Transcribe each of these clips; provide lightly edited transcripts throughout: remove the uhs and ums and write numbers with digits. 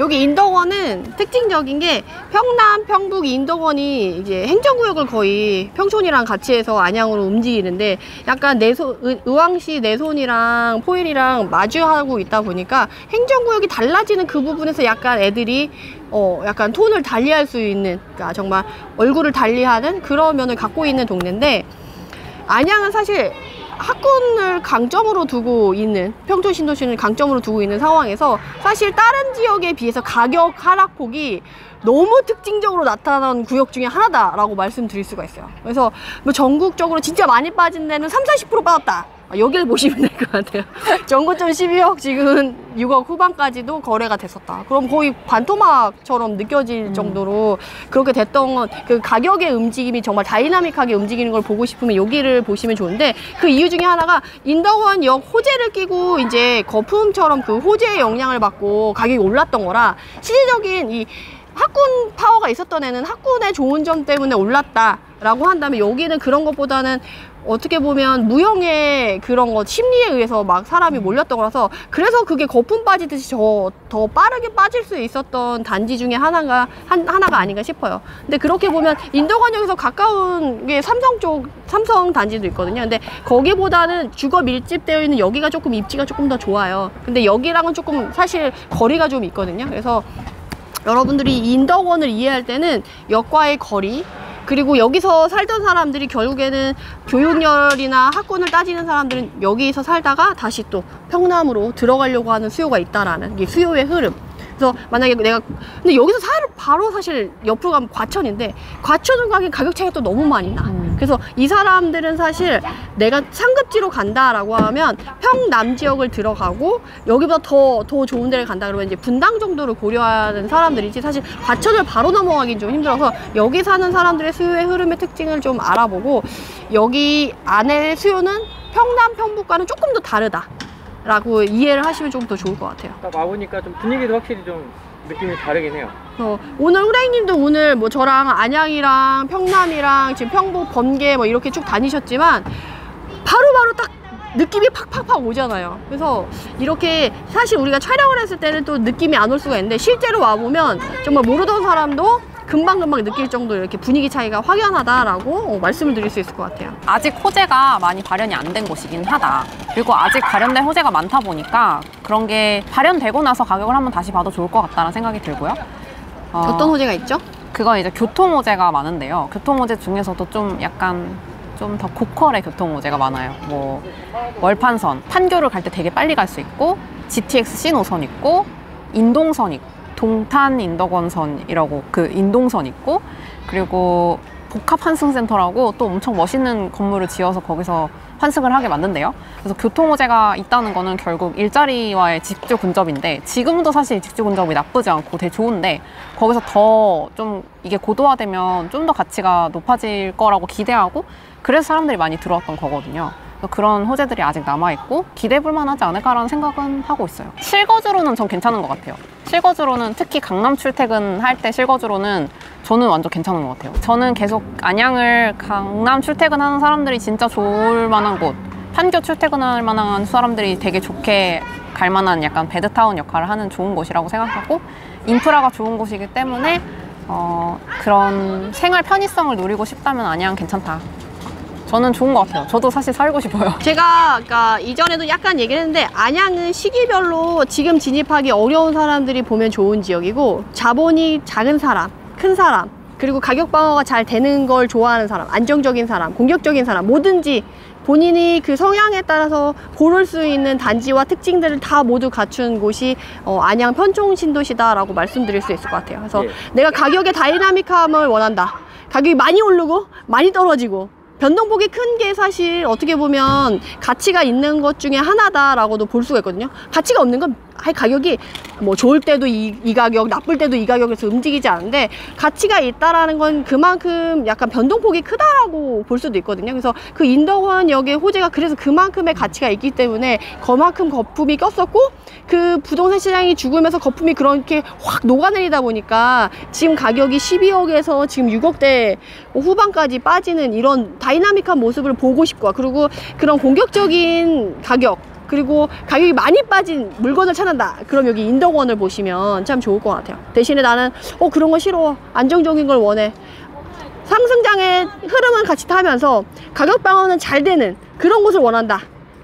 여기 인덕원은 특징적인 게 평남, 평북, 인덕원이 이제 행정구역을 거의 평촌이랑 같이 해서 안양으로 움직이는데 약간 의왕시 내손이랑 포일이랑 마주하고 있다 보니까 행정구역이 달라지는 그 부분에서 약간 애들이 약간 톤을 달리할 수 있는, 그러니까 정말 얼굴을 달리하는 그런 면을 갖고 있는 동네인데, 안양은 사실 학군을 강점으로 두고 있는, 평촌 신도시를 강점으로 두고 있는 상황에서 사실 다른 지역에 비해서 가격 하락폭이 너무 특징적으로 나타난 구역 중에 하나다라고 말씀드릴 수가 있어요. 그래서 뭐 전국적으로 진짜 많이 빠진 데는 30~40% 빠졌다, 여기를 보시면 될 것 같아요. 전고점 12억, 지금 6억 후반까지도 거래가 됐었다. 그럼 거의 반토막처럼 느껴질 정도로 그렇게 됐던, 그 가격의 움직임이 정말 다이나믹하게 움직이는 걸 보고 싶으면 여기를 보시면 좋은데, 그 이유 중에 하나가 인덕원역 호재를 끼고 이제 거품처럼 그 호재의 영향을 받고 가격이 올랐던 거라, 실질적인 이 학군 파워가 있었던 애는 학군의 좋은 점 때문에 올랐다 라고 한다면, 여기는 그런 것보다는 어떻게 보면 무형의 그런 것, 심리에 의해서 막 사람이 몰렸던 거라서, 그래서 그게 거품 빠지듯이 더 빠르게 빠질 수 있었던 단지 중에 하나가 아닌가 싶어요. 근데 그렇게 보면 인덕원역에서 가까운 게 삼성 단지도 있거든요. 근데 거기보다는 주거 밀집되어 있는 여기가 조금 입지가 조금 더 좋아요. 근데 여기랑은 조금 사실 거리가 좀 있거든요. 그래서 여러분들이 인덕원을 이해할 때는 역과의 거리, 그리고 여기서 살던 사람들이 결국에는 교육열이나 학군을 따지는 사람들은 여기서 살다가 다시 또 평남으로 들어가려고 하는 수요가 있다라는 게 수요의 흐름. 그래서 만약에 근데 여기서 바로 사실 옆으로 가면 과천인데, 과천을 가긴 가격 차이가 또 너무 많이 나. 그래서 이 사람들은 사실 내가 상급지로 간다라고 하면 평남 지역을 들어가고, 여기보다 더 좋은 데를 간다 그러면 이제 분당 정도를 고려하는 사람들이지, 사실 과천을 바로 넘어가긴 좀 힘들어서 여기 사는 사람들의 수요의 흐름의 특징을 좀 알아보고, 여기 안에 수요는 평남, 평북과는 조금 더 다르다 라고 이해를 하시면 좀 더 좋을 것 같아요. 딱 와보니까 좀 분위기도 확실히 좀 느낌이 다르긴 해요. 오늘 후랭님도 오늘 뭐 저랑 안양이랑 평남이랑 지금 평북, 번개 뭐 이렇게 쭉 다니셨지만 바로바로 딱 느낌이 팍팍팍 오잖아요. 그래서 이렇게 사실 우리가 촬영을 했을 때는 또 느낌이 안 올 수가 있는데, 실제로 와보면 정말 모르던 사람도 금방금방 느낄 정도로 이렇게 분위기 차이가 확연하다라고 말씀을 드릴 수 있을 것 같아요. 아직 호재가 많이 발현이 안 된 곳이긴 하다. 그리고 아직 발현된 호재가 많다 보니까 그런 게 발현되고 나서 가격을 한번 다시 봐도 좋을 것 같다는 생각이 들고요. 어떤 호재가 있죠? 그건 이제 교통 호재가 많은데요. 교통 호재 중에서도 좀 약간 좀 더 고퀄의 교통 호재가 많아요. 뭐 월판선, 판교를 갈 때 되게 빨리 갈 수 있고, GTX-C 노선 있고, 인동선 있고, 동탄 인덕원선이라고 그 인동선 있고, 그리고 복합 환승센터라고 또 엄청 멋있는 건물을 지어서 거기서 환승을 하게 만든대요. 그래서 교통호재가 있다는 거는 결국 일자리와의 직주 근접인데, 지금도 사실 직주 근접이 나쁘지 않고 되게 좋은데, 거기서 더 좀 이게 고도화되면 좀 더 가치가 높아질 거라고 기대하고, 그래서 사람들이 많이 들어왔던 거거든요. 그런 호재들이 아직 남아있고 기대해볼 만하지 않을까라는 생각은 하고 있어요. 실거주로는 전 괜찮은 것 같아요. 실거주로는, 특히 강남 출퇴근할 때 실거주로는 저는 완전 괜찮은 것 같아요. 저는 계속 안양을 강남 출퇴근하는 사람들이 진짜 좋을 만한 곳, 판교 출퇴근할 만한 사람들이 되게 좋게 갈 만한 약간 배드타운 역할을 하는 좋은 곳이라고 생각하고, 인프라가 좋은 곳이기 때문에 그런 생활 편의성을 노리고 싶다면 안양 괜찮다. 저는 좋은 것 같아요. 저도 사실 살고 싶어요. 제가 아까 이전에도 약간 얘기를 했는데, 안양은 시기별로 지금 진입하기 어려운 사람들이 보면 좋은 지역이고, 자본이 작은 사람, 큰 사람, 그리고 가격 방어가 잘 되는 걸 좋아하는 사람, 안정적인 사람, 공격적인 사람, 뭐든지 본인이 그 성향에 따라서 고를 수 있는 단지와 특징들을 다 모두 갖춘 곳이 안양 편촌 신도시다 라고 말씀드릴 수 있을 것 같아요. 그래서 내가 가격의 다이나믹함을 원한다, 가격이 많이 오르고 많이 떨어지고 변동폭이 큰 게 사실 어떻게 보면 가치가 있는 것 중에 하나다라고도 볼 수가 있거든요. 가치가 없는 건 가격이 뭐 좋을 때도 이 가격, 나쁠 때도 이 가격에서 움직이지 않은데, 가치가 있다라는 건 그만큼 약간 변동폭이 크다라고 볼 수도 있거든요. 그래서 그 인덕원역의 호재가 그래서 그만큼의 가치가 있기 때문에 그만큼 거품이 꼈었고, 그 부동산 시장이 죽으면서 거품이 그렇게 확 녹아내리다 보니까 지금 가격이 12억에서 지금 6억대 후반까지 빠지는 이런 다이나믹한 모습을 보고 싶고, 그리고 그런 공격적인 가격, 그리고 가격이 많이 빠진 물건을 찾는다. 그럼 여기 인덕원을 보시면 참 좋을 것 같아요. 대신에 나는 그런 거 싫어. 안정적인 걸 원해. 상승장의 흐름은 같이 타면서 가격 방어는 잘 되는 그런 곳을 원한다.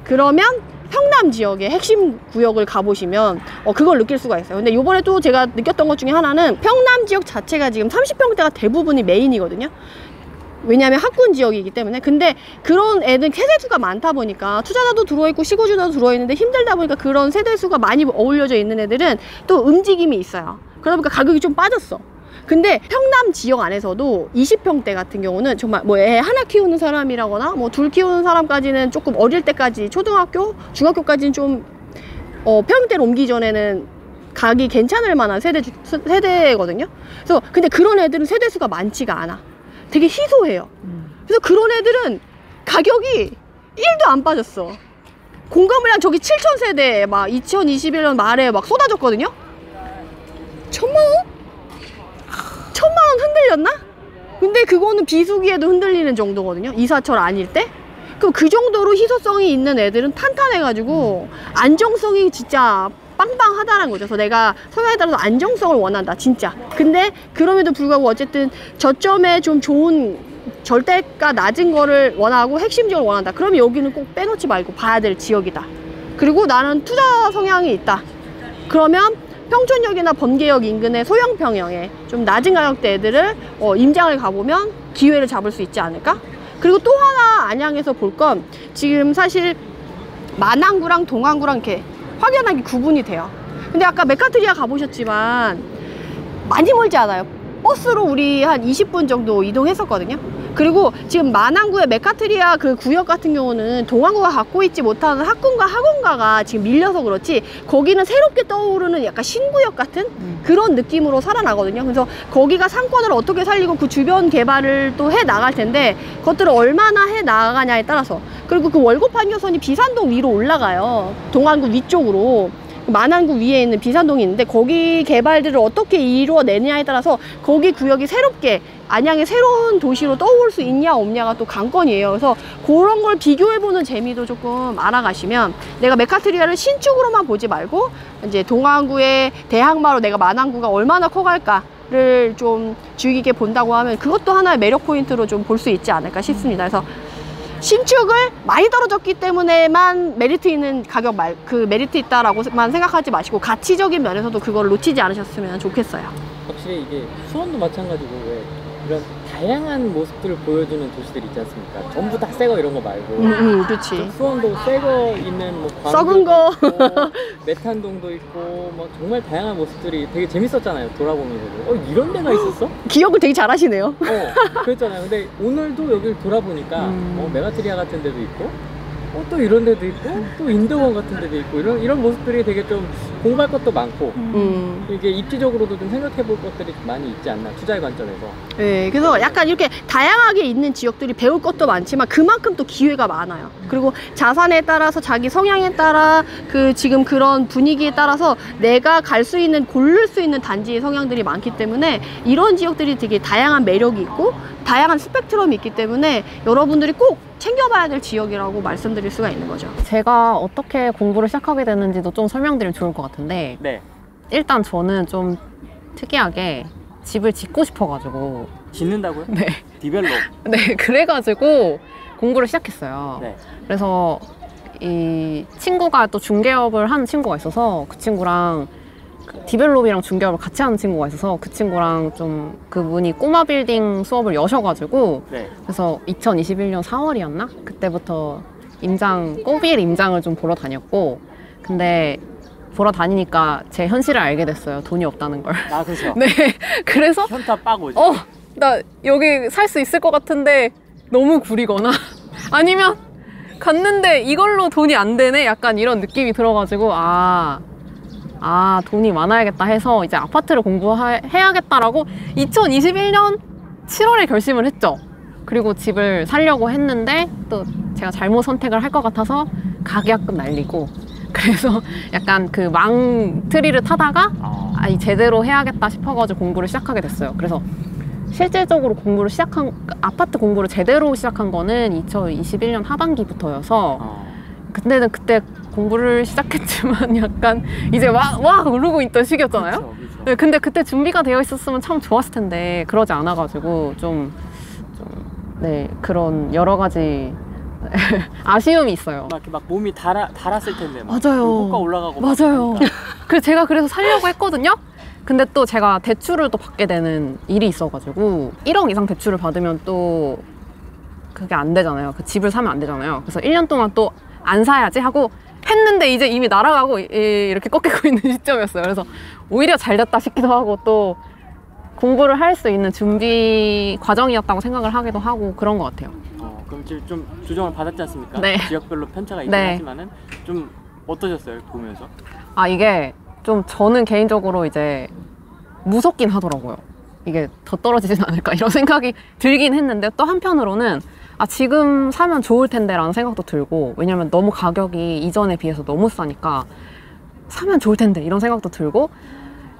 그러면 평남 지역의 핵심 구역을 가보시면 그걸 느낄 수가 있어요. 근데 요번에 또 제가 느꼈던 것 중에 하나는 평남 지역 자체가 지금 30평대가 대부분이 메인이거든요. 왜냐하면 학군 지역이기 때문에. 근데 그런 애들 세대수가 많다 보니까 투자자도 들어있고 시고주도 들어있는데 힘들다 보니까 그런 세대수가 많이 어울려져 있는 애들은 또 움직임이 있어요. 그러다 보니까 가격이 좀 빠졌어. 근데 평남 지역 안에서도 20평대 같은 경우는 정말 뭐 애 하나 키우는 사람이라거나 뭐 둘 키우는 사람까지는 조금 어릴 때까지 초등학교, 중학교까지는 좀 평대로 옮기기 전에는 가기 괜찮을 만한 세대거든요. 그래서 근데 그런 애들은 세대수가 많지가 않아. 되게 희소해요. 그래서 그런 애들은 가격이 1도 안 빠졌어. 공감물량 저기 7,000세대 막 2021년 말에 막 쏟아졌거든요. 1,000만원? 1,000만원 흔들렸나? 근데 그거는 비수기에도 흔들리는 정도거든요. 이사철 아닐 때. 그럼 그 정도로 희소성이 있는 애들은 탄탄해가지고 안정성이 진짜 빵빵하다는 거죠. 그래서 내가 성향에 따라서 안정성을 원한다, 진짜. 근데 그럼에도 불구하고 어쨌든 저점에 좀 좋은 절대가 낮은 거를 원하고 핵심 지역을 원한다. 그러면 여기는 꼭 빼놓지 말고 봐야 될 지역이다. 그리고 나는 투자 성향이 있다. 그러면 평촌역이나 번개역 인근의 소형 평형에 좀 낮은 가격대 애들을 임장을 가보면 기회를 잡을 수 있지 않을까? 그리고 또 하나 안양에서 볼 건 지금 사실 만안구랑 동안구랑 이렇게 확연하게 구분이 돼요. 근데 아까 메카트리아 가보셨지만 많이 멀지 않아요. 버스로 우리 한 20분 정도 이동했었거든요. 그리고 지금 만안구의 메카트리아 그 구역 같은 경우는 동안구가 갖고 있지 못하는 학군과 학원가가 지금 밀려서 그렇지 거기는 새롭게 떠오르는 약간 신구역 같은 그런 느낌으로 살아나거든요. 그래서 거기가 상권을 어떻게 살리고 그 주변 개발을 또 해 나갈 텐데 그것들을 얼마나 해 나가냐에 따라서. 그리고 그 월곡 판교선이 비산동 위로 올라가요. 동안구 위쪽으로. 만안구 위에 있는 비산동이 있는데 거기 개발들을 어떻게 이루어내느냐에 따라서 거기 구역이 새롭게 안양의 새로운 도시로 떠올 수 있냐 없냐가 또 관건이에요. 그래서 그런 걸 비교해보는 재미도 조금 알아가시면 내가 메카트리아를 신축으로만 보지 말고 이제 동안구의 대항마로 내가 만안구가 얼마나 커갈까를 좀 주의 깊게 본다고 하면 그것도 하나의 매력 포인트로 좀 볼 수 있지 않을까 싶습니다. 그래서 신축을 많이 떨어졌기 때문에만 메리트 있는 가격 그 메리트 있다라고만 생각하지 마시고 가치적인 면에서도 그걸 놓치지 않으셨으면 좋겠어요. 확실히 이게 수원도 마찬가지고 왜 이런 다양한 모습들을 보여주는 도시들 있지 않습니까? 전부 다 새거 이런 거 말고 그렇지. 수원도 새거 있는 뭐 썩은 거 있고, 메탄동도 있고 뭐 정말 다양한 모습들이 되게 재밌었잖아요. 돌아보면서도 이런 데가 있었어? 기억을 되게 잘하시네요. 그랬잖아요. 근데 오늘도 여기를 돌아보니까 메가트리아 같은 데도 있고 또 이런 데도 있고 또 인도원 같은 데도 있고 이런 모습들이 되게 좀 공부할 것도 많고 이게 입지적으로도 좀 생각해 볼 것들이 많이 있지 않나, 투자의 관점에서. 네, 그래서 약간 이렇게 다양하게 있는 지역들이 배울 것도 많지만 그만큼 또 기회가 많아요. 그리고 자산에 따라서 자기 성향에 따라 그 지금 그런 분위기에 따라서 내가 갈 수 있는 고를 수 있는 단지의 성향들이 많기 때문에 이런 지역들이 되게 다양한 매력이 있고 다양한 스펙트럼이 있기 때문에 여러분들이 꼭 챙겨봐야 될 지역이라고 말씀드릴 수가 있는 거죠. 제가 어떻게 공부를 시작하게 됐는지도 좀 설명드리면 좋을 것 같은데 네. 일단 저는 좀 특이하게 집을 짓고 싶어가지고 짓는다고요? 네. 디벨롭. 네, 그래가지고 공부를 시작했어요. 네. 그래서 이 친구가 또 중개업을 하는 친구가 있어서 그 친구랑 디벨롭이랑 중개업을 같이 하는 친구가 있어서 그 친구랑 좀 그분이 꼬마 빌딩 수업을 여셔가지고 네. 그래서 2021년 4월이었나? 그때부터 꼬빌 임장을 좀 보러 다녔고 근데 보러 다니니까 제 현실을 알게 됐어요. 돈이 없다는 걸. 아, 그렇죠. 네. 그래서 현타 빠고죠. 나 여기 살 수 있을 것 같은데 너무 구리거나 아니면 갔는데 이걸로 돈이 안 되네? 약간 이런 느낌이 들어가지고 돈이 많아야겠다 해서 이제 아파트를 공부해야겠다라고 2021년 7월에 결심을 했죠. 그리고 집을 사려고 했는데 또 제가 잘못 선택을 할 것 같아서 가계약금 날리고 그래서 약간 그 망트리를 타다가 제대로 해야겠다 싶어가지고 공부를 시작하게 됐어요. 그래서 실질적으로 아파트 공부를 제대로 시작한 거는 2021년 하반기부터여서 그때는 그때 공부를 시작했지만 약간 이제 막 오르고 있던 시기였잖아요. 그쵸, 그쵸. 네, 근데 그때 준비가 되어 있었으면 참 좋았을 텐데 그러지 않아가지고 네, 그런 여러 가지 아쉬움이 있어요. 막 몸이 달았을 텐데 막 맞아요. 호가 올라가고 막 맞아요. 하니까. 제가 그래서 살려고 했거든요. 근데 또 제가 대출을 또 받게 되는 일이 있어가지고 1억 이상 대출을 받으면 또 그게 안 되잖아요. 그 집을 사면 안 되잖아요. 그래서 1년 동안 또 안 사야지 하고 했는데 이제 이미 날아가고 이렇게 꺾이고 있는 시점이었어요. 그래서 오히려 잘 됐다 싶기도 하고 또 공부를 할 수 있는 준비 과정이었다고 생각을 하기도 하고 그런 것 같아요. 그럼 지금 좀 조정을 받았지 않습니까? 네. 지역별로 편차가 있긴 네. 하지만은 좀 어떠셨어요 보면서? 이게 좀 저는 개인적으로 이제 무섭긴 하더라고요. 이게 더 떨어지진 않을까 이런 생각이 들긴 했는데 또 한편으로는 지금 사면 좋을 텐데 라는 생각도 들고, 왜냐면 너무 가격이 이전에 비해서 너무 싸니까 사면 좋을 텐데 이런 생각도 들고,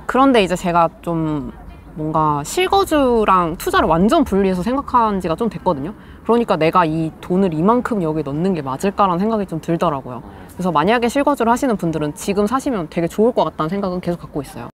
그런데 이제 제가 좀 뭔가 실거주랑 투자를 완전 분리해서 생각한 지가 좀 됐거든요. 그러니까 내가 이 돈을 이만큼 여기에 넣는 게 맞을까라는 생각이 좀 들더라고요. 그래서 만약에 실거주를 하시는 분들은 지금 사시면 되게 좋을 것 같다는 생각은 계속 갖고 있어요.